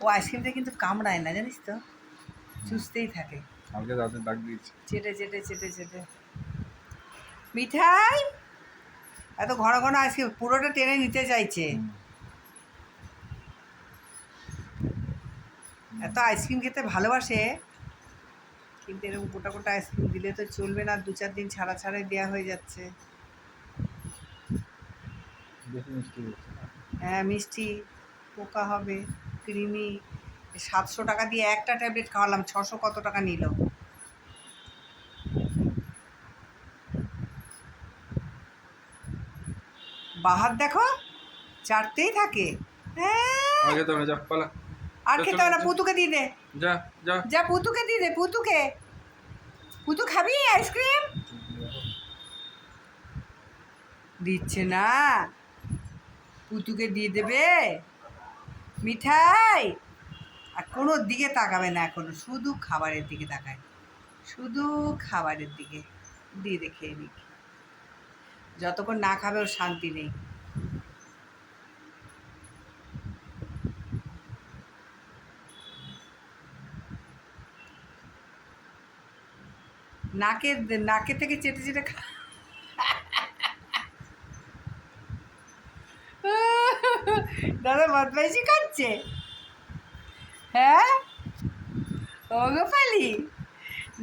ও আইসক্রিমটা কিন্তু কামড়ায় না, জানিস তো, চুষতেই থাকে। কালকে রাতে ডাক দিয়েছি। চেটে চেটে চেটে চেটে। মিঠাই, এত ঘন ঘন আইসক্রিম পুরোটা টেনে নিতে চাইছে। এত আইসক্রিম খেতে ভালোবাসে, কিন্তু এরকম গোটা গোটা আইসক্রিম দিলে তো চলবে না, 2-4 দিন ছাড়া ছাড়াই দেওয়া হয়ে যাচ্ছে। বেশি মিষ্টি হচ্ছে না। হ্যাঁ মিষ্টি, পোকা হবে, ক্রিমি। 700 টাকা দিয়ে একটা ট্যাবলেট খাওয়ালাম, 600 কত টাকা নিল। বাহার দেখো, চাটতেই থাকে। হ্যাঁ, আগে তো যা পালা। আর খেতে হবে না, পুতুকে দিয়ে দে। যা যা যা পুতুকে দিয়ে দে, পুতুকে। পুতু খাবি আইসক্রিম? দিচ্ছে না, পুতুকে দিয়ে দেবে মিঠাই। আর কোনো দিকে তাকাবে না এখনো, শুধু খাবারের দিকে তাকায়, শুধু খাবারের দিকে। দিয়ে দে, খেয়ে নিক। যতক্ষণ না খাবে ওর শান্তি নেই। নাকে থেকে চেটে চেটে দাদা বদমাইশি করছে। হ্যাঁ ও গোপালি,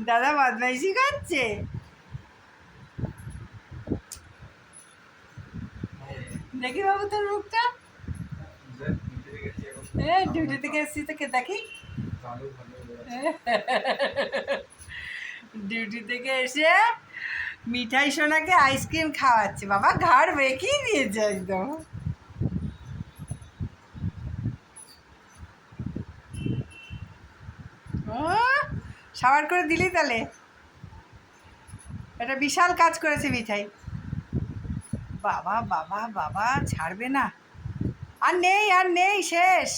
দাদা বদমাইশি করছে। দেখি বাবু তোর মুখটা। হ্যাঁ, ডিউটি থেকে এসেছি তোকে দেখি। ডিউটি থেকে এসে মিঠাই সোনাকে আইসক্রিম খাওয়াচ্ছে, বাবা ঘাড় বেঁকিয়ে দিয়েছে একদম। সাবার করে দিলি তাহলে, এটা বিশাল কাজ করেছে মিঠাই। বাবা বাবা বাবা, ছাড়বে না, আর নেই আর নেই, শেষ।